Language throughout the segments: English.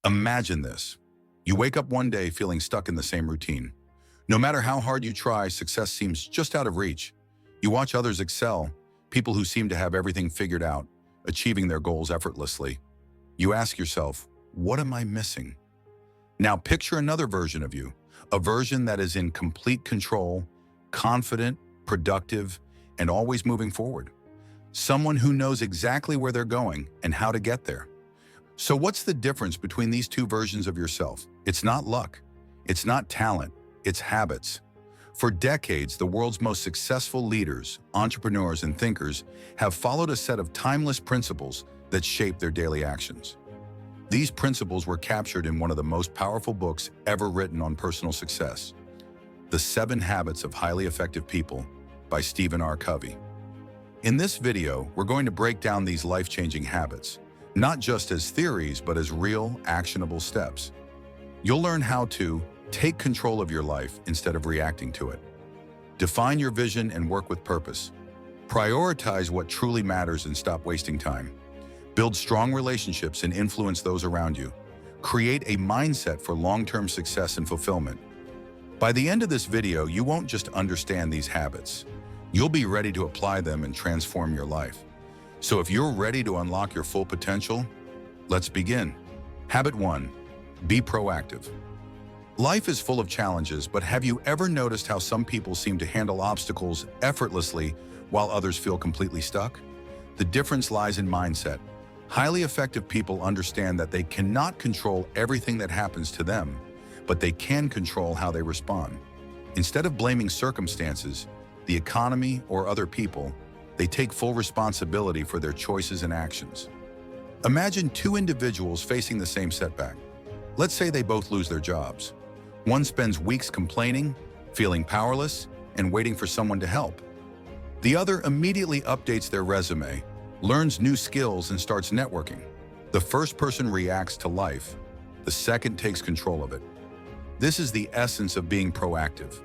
Imagine this. You wake up one day feeling stuck in the same routine. No matter how hard you try, success seems just out of reach. You watch others excel, people who seem to have everything figured out, achieving their goals effortlessly. You ask yourself, what am I missing? Now picture another version of you, a version that is in complete control, confident, productive, and always moving forward. Someone who knows exactly where they're going and how to get there. So what's the difference between these two versions of yourself? It's not luck. It's not talent. It's habits. For decades, the world's most successful leaders, entrepreneurs, and thinkers have followed a set of timeless principles that shape their daily actions. These principles were captured in one of the most powerful books ever written on personal success, The 7 Habits of Highly Effective People by Stephen R. Covey. In this video, we're going to break down these life-changing habits, not just as theories, but as real, actionable steps. You'll learn how to take control of your life instead of reacting to it. Define your vision and work with purpose. Prioritize what truly matters and stop wasting time. Build strong relationships and influence those around you. Create a mindset for long-term success and fulfillment. By the end of this video, you won't just understand these habits. You'll be ready to apply them and transform your life. So if you're ready to unlock your full potential, let's begin. Habit 1. Be proactive. Life is full of challenges, but have you ever noticed how some people seem to handle obstacles effortlessly while others feel completely stuck? The difference lies in mindset. Highly effective people understand that they cannot control everything that happens to them, but they can control how they respond. Instead of blaming circumstances, the economy, or other people, they take full responsibility for their choices and actions. Imagine two individuals facing the same setback. Let's say they both lose their jobs. One spends weeks complaining, feeling powerless, and waiting for someone to help. The other immediately updates their resume, learns new skills, and starts networking. The first person reacts to life. The second takes control of it. This is the essence of being proactive.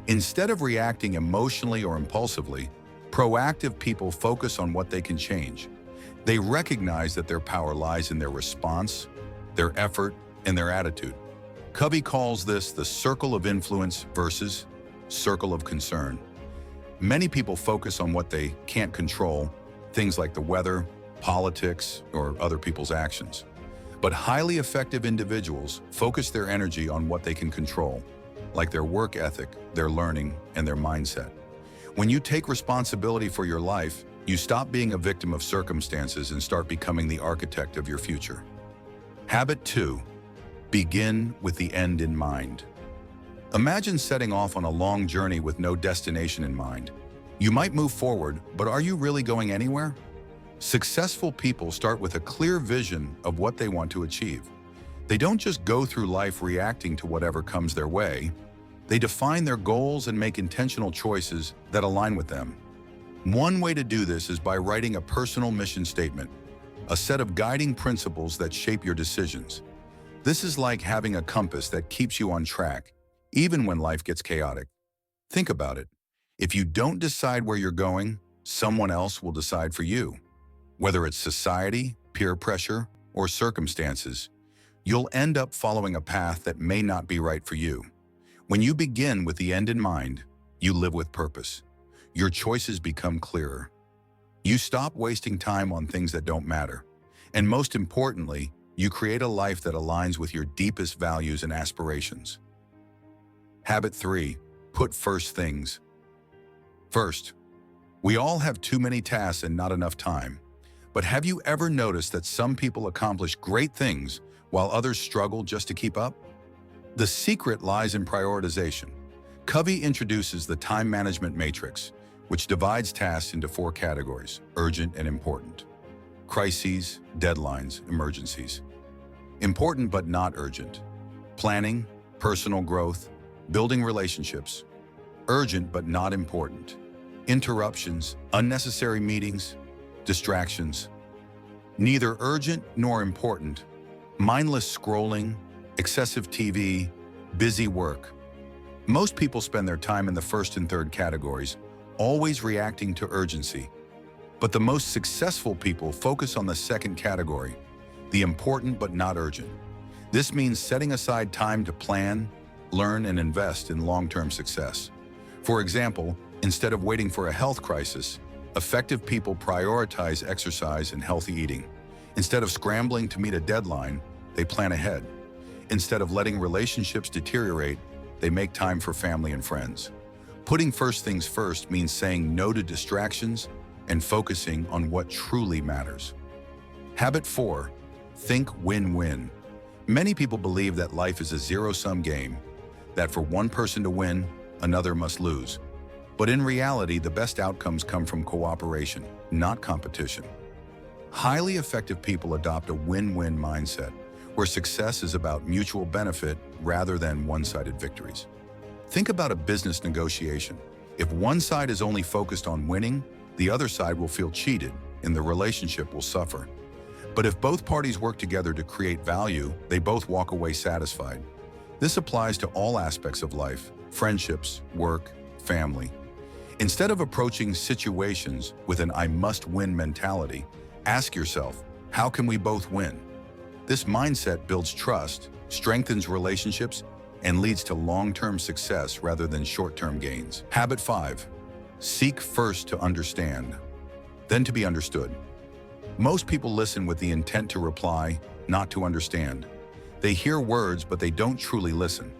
Instead of reacting emotionally or impulsively, proactive people focus on what they can change. They recognize that their power lies in their response, their effort, and their attitude. Covey calls this the circle of influence versus circle of concern. Many people focus on what they can't control, things like the weather, politics, or other people's actions. But highly effective individuals focus their energy on what they can control, like their work ethic, their learning, and their mindset. When you take responsibility for your life, you stop being a victim of circumstances and start becoming the architect of your future. Habit 2. Begin with the end in mind. Imagine setting off on a long journey with no destination in mind. You might move forward, but are you really going anywhere? Successful people start with a clear vision of what they want to achieve. They don't just go through life reacting to whatever comes their way. They define their goals and make intentional choices that align with them. One way to do this is by writing a personal mission statement, a set of guiding principles that shape your decisions. This is like having a compass that keeps you on track, even when life gets chaotic. Think about it. If you don't decide where you're going, someone else will decide for you. Whether it's society, peer pressure, or circumstances, you'll end up following a path that may not be right for you. When you begin with the end in mind, you live with purpose. Your choices become clearer. You stop wasting time on things that don't matter. And most importantly, you create a life that aligns with your deepest values and aspirations. Habit 3. Put first things first. We all have too many tasks and not enough time. But have you ever noticed that some people accomplish great things while others struggle just to keep up? The secret lies in prioritization. Covey introduces the time management matrix, which divides tasks into 4 categories: urgent and important, crises, deadlines, emergencies. Important but not urgent. Planning, personal growth, building relationships. Urgent but not important. Interruptions, unnecessary meetings, distractions. Neither urgent nor important. Mindless scrolling, excessive TV, busy work. Most people spend their time in the first and third categories, always reacting to urgency. But the most successful people focus on the second category, the important but not urgent. This means setting aside time to plan, learn, and invest in long-term success. For example, instead of waiting for a health crisis, effective people prioritize exercise and healthy eating. Instead of scrambling to meet a deadline, they plan ahead. Instead of letting relationships deteriorate, they make time for family and friends. Putting first things first means saying no to distractions and focusing on what truly matters. Habit 4, think win-win. Many people believe that life is a zero-sum game, that for one person to win, another must lose. But in reality, the best outcomes come from cooperation, not competition. Highly effective people adopt a win-win mindset, where success is about mutual benefit rather than one-sided victories. Think about a business negotiation. If one side is only focused on winning, the other side will feel cheated and the relationship will suffer. But if both parties work together to create value, they both walk away satisfied. This applies to all aspects of life: friendships, work, family. Instead of approaching situations with an "I must win" mentality, ask yourself, how can we both win? This mindset builds trust, strengthens relationships, and leads to long-term success rather than short-term gains. Habit 5, seek first to understand, then to be understood. Most people listen with the intent to reply, not to understand. They hear words, but they don't truly listen.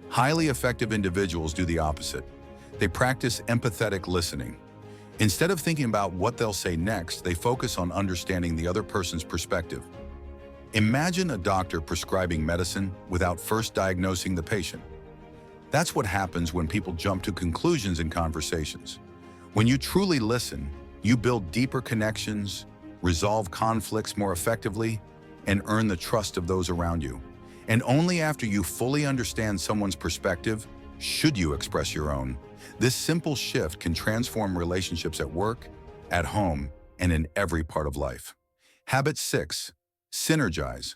Highly effective individuals do the opposite. They practice empathetic listening. Instead of thinking about what they'll say next, they focus on understanding the other person's perspective. Imagine a doctor prescribing medicine without first diagnosing the patient. That's what happens when people jump to conclusions in conversations. When you truly listen, you build deeper connections, resolve conflicts more effectively, and earn the trust of those around you. And only after you fully understand someone's perspective should you express your own. This simple shift can transform relationships at work, at home, and in every part of life. Habit 6, synergize.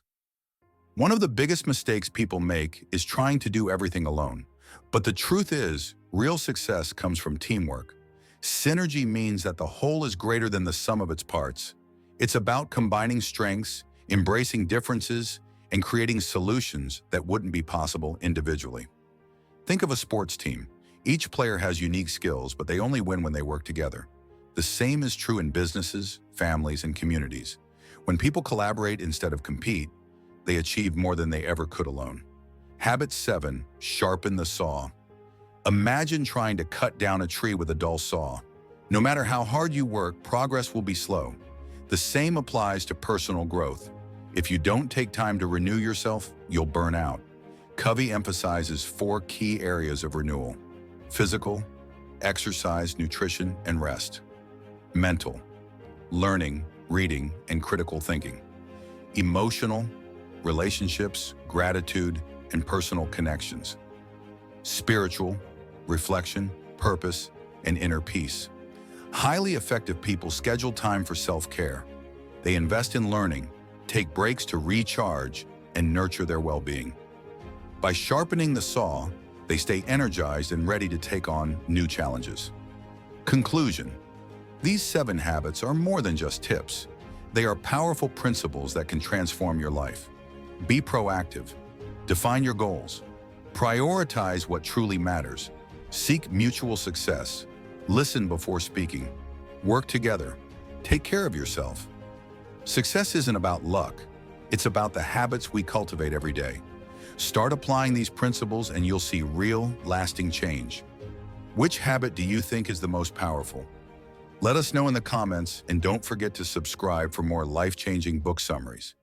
One of the biggest mistakes people make is trying to do everything alone. But the truth is, real success comes from teamwork. Synergy means that the whole is greater than the sum of its parts. It's about combining strengths, embracing differences, and creating solutions that wouldn't be possible individually. Think of a sports team. Each player has unique skills, but they only win when they work together. The same is true in businesses, families, and communities. When people collaborate instead of compete, they achieve more than they ever could alone. Habit 7, sharpen the saw. Imagine trying to cut down a tree with a dull saw. No matter how hard you work, progress will be slow. The same applies to personal growth. If you don't take time to renew yourself, you'll burn out. Covey emphasizes 4 key areas of renewal: physical, exercise, nutrition, and rest; mental, learning, reading, and critical thinking; emotional, relationships, gratitude, and personal connections; spiritual, reflection, purpose, and inner peace. Highly effective people schedule time for self-care. They invest in learning, take breaks to recharge, and nurture their well-being. By sharpening the saw, they stay energized and ready to take on new challenges. Conclusion: these 7 habits are more than just tips. They are powerful principles that can transform your life. Be proactive. Define your goals. Prioritize what truly matters. Seek mutual success. Listen before speaking. Work together. Take care of yourself. Success isn't about luck. It's about the habits we cultivate every day. Start applying these principles and you'll see real, lasting change. Which habit do you think is the most powerful? Let us know in the comments, and don't forget to subscribe for more life-changing book summaries.